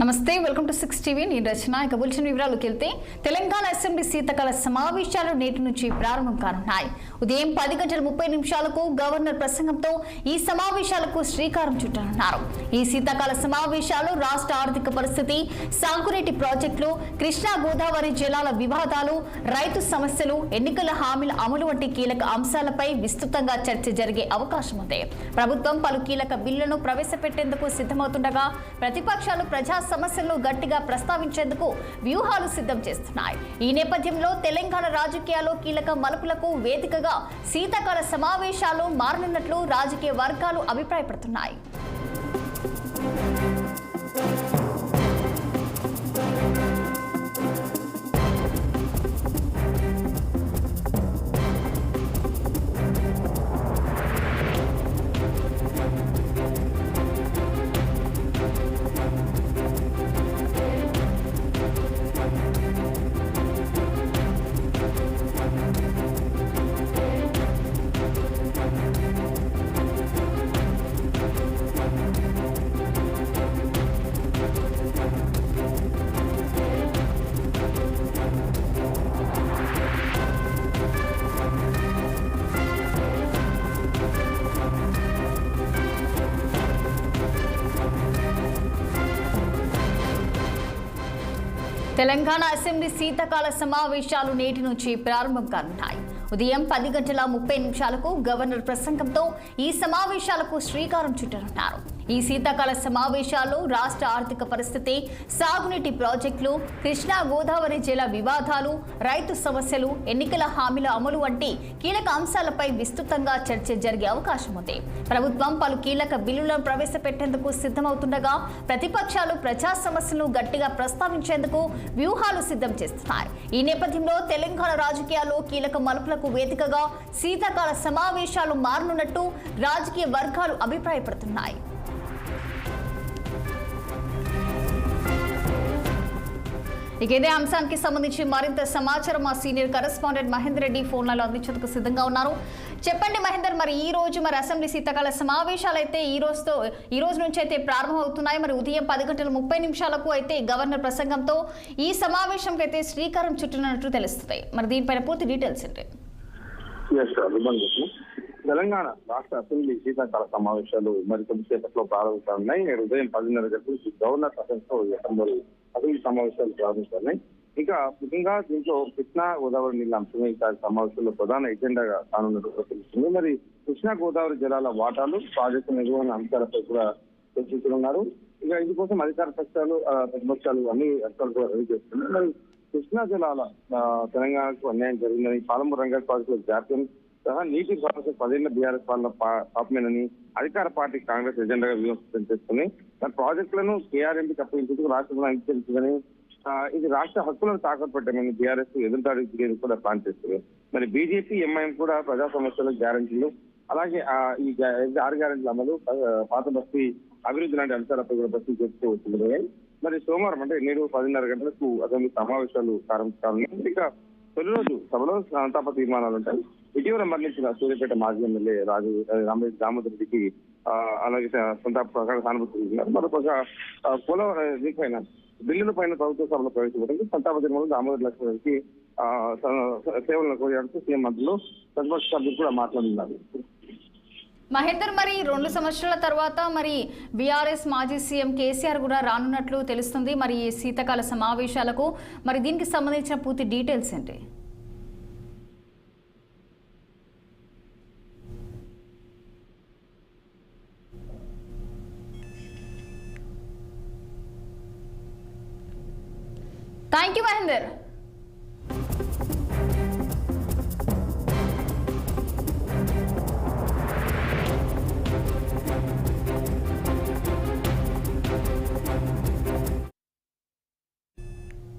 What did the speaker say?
నమస్తే welcome to 6 TV నేను రచన ఇక బులెటిన్ వివరాలకు వెళ్తే తెలంగాణ అసెంబ్లీ శీతాకాల సమావేశాలు నేటి నుంచి ప్రారంభం కానున్నాయి. ఉదయం 10:30 గవర్నర్ ప్రసంగంతో ఈ సమావేశాలకు శ్రీకారం చుట్టనున్నారు. ఈ శీతాకాల సమావేశాలు రాష్ట్ర ఆర్థిక పరిస్థితి, సాగునీటి ప్రాజెక్టులు, కృష్ణా గోదావరి జలాల వివాదాలు, రైతు సమస్యలు, ఎన్నికల హామీల అమలు వంటి కీలక అంశాలపై విస్తృతంగా చర్చ జరిగే అవకాశం ఉంది. ప్రభుత్వం పలు కీలక బిల్లులను ప్రవేశపెట్టేందుకు సిద్ధమవుతుండగా ప్రతిపక్షాలు ప్రజా సమస్యలను గట్టిగా ప్రస్తావించేందుకు వ్యూహాలు సిద్ధం చేస్తున్నాయి. ఈ నేపథ్యంలో తెలంగాణ రాజకీయాల్లో కీలక మలుపులకు వేదికగా శీతాకాల సమావేశాలు మారనున్నట్లు రాజకీయ వర్గాలు అభిప్రాయపడుతున్నాయి. తెలంగాణ అసెంబ్లీ శీతాకాల సమావేశాలు నేటి నుంచి ప్రారంభం కానున్నాయి. ఉదయం 10:30 గవర్నర్ ప్రసంగంతో ఈ సమావేశాలకు శ్రీకారం చుట్టనున్నారు. ఈ శీతాకాల సమావేశాల్లో రాష్ట్ర ఆర్థిక పరిస్థితి, సాగునీటి ప్రాజెక్టులు, కృష్ణా గోదావరి జల వివాదాలు, రైతు సమస్యలు, ఎన్నికల హామీల అమలు వంటి కీలక అంశాలపై విస్తృతంగా చర్చ జరిగే అవకాశం ఉంది. ప్రభుత్వం పలు కీలక బిల్లులను ప్రవేశపెట్టేందుకు సిద్ధమవుతుండగా ప్రతిపక్షాలు ప్రజా సమస్యలను గట్టిగా ప్రస్తావించేందుకు వ్యూహాలు సిద్ధం చేస్తున్నాయి. ఈ నేపథ్యంలో తెలంగాణ రాజకీయాల్లో కీలక మలుపులకు వేదికగా శీతాకాల సమావేశాలు మారనున్నట్టు రాజకీయ వర్గాలు అభిప్రాయపడుతున్నాయి. ఇక ఇదే అంశానికి సంబంధించి మరింత సమాచారం మా సీనియర్ కరెస్పాండెంట్ మహేందర్ రెడ్డి ఫోన్లలో అందించేందుకు సిద్ధంగా ఉన్నారు. చెప్పండి మహేందర్, మరి ఈ రోజు అసెంబ్లీ శీతాకాల సమావేశాలు అయితే ఈ రోజు నుంచి అయితే ప్రారంభమవుతున్నాయి. మరి ఉదయం 10:30 అయితే గవర్నర్ ప్రసంగంతో ఈ సమావేశంకి అయితే శ్రీకారం చుట్టనున్నట్టు తెలుస్తుంది. మరి దీనిపైన పూర్తి డీటెయిల్స్ ఏంటి? తెలంగాణ రాష్ట్ర అసెంబ్లీ శీతాకాల సమావేశాలు మరి కొద్దిసేపట్లో ప్రారంభిస్తున్నాయి. నేడు ఉదయం 10:30 గంటలకు గవర్నర్ ప్రసంగంతో అసెంబ్లీ సమావేశాలు ప్రారంభిస్తున్నాయి. ఇంకా ముఖ్యంగా దీంట్లో కృష్ణా గోదావరి నీళ్ళ అంశమే సమావేశంలో ప్రధాన ఎజెండాగా కానున్నట్టు తెలుస్తుంది. మరి కృష్ణా గోదావరి జలాల వాటాలు, ప్రాజెక్టు నిర్వహణ అంశాలపై కూడా చర్చించనున్నారు. ఇక ఇందుకోసం అధికార పక్షాలు, ప్రతిపక్షాలు అన్ని అంశాలు కూడా రెడీ చేస్తున్నారు. మరి కృష్ణా జలాల తెలంగాణకు అన్యాయం జరిగిందని, పాలమూరు రంగారెడ్డి ప్రాజెక్టులో జాప్యం సహా నీటి సమస్య 10 ఏళ్ల బీఆర్ఎస్ పాలన పాపమేనని అధికార పార్టీ కాంగ్రెస్ ఎజెండాగా విమర్శలు చేసుకుని తన ప్రాజెక్టులను కేఆర్ఎంపీకి అప్పగించేందుకు రాష్ట్రంలో అంగీకరించిందని, ఇది రాష్ట్ర హక్కులను తాకట్టు పెట్టామని బీఆర్ఎస్ ఎదురుదాడి దిగేందుకు కూడా ప్లాన్ చేస్తుంది. మరి బీజేపీ, ఎంఐఎం కూడా ప్రజా సమస్యల గ్యారంటీలు, అలాగే ఈ 6 గ్యారంటీల అమలు, పాత బస్తీ అభివృద్ధి లాంటి అంశాలపై కూడా బస్తీ చేస్తూ వచ్చింది. మరి సోమవారం అంటే నేడు 10:30 గంటలకు అసెంబ్లీ సమావేశాలు ప్రారంభించాలని. ఇక తొలి రోజు సభలో సంతాప తీర్మానాలు ఉంటాయి. ఇటీవల మరణించిన సూర్యాపేట మాజీ ఎమ్మెల్యే దామోదర్ రెడ్డికి అలాగే సంతాప సానుభూతి. మరొక పోలవరం బిల్లుల పైన ప్రభుత్వ సభలో ప్రవేశపెట్టింది. సంతాప తీర్మానం దామోదర్ లక్ష్మణ్కి సేవలను కోరియాడుతూ సీఎం మంత్రులు, ప్రతిపక్ష సభ్యులు కూడా మాట్లాడుతున్నారు. మహేందర్, మరి 2 సంవత్సరాల తర్వాత మరి బీఆర్ఎస్ మాజీ సీఎం కేసీఆర్ కూడా రానున్నట్లు తెలుస్తుంది. మరి ఈ శీతాకాల సమావేశాలకు మరి దీనికి సంబంధించిన పూర్తి డీటెయిల్స్ ఏంటి? Thank you Mahender.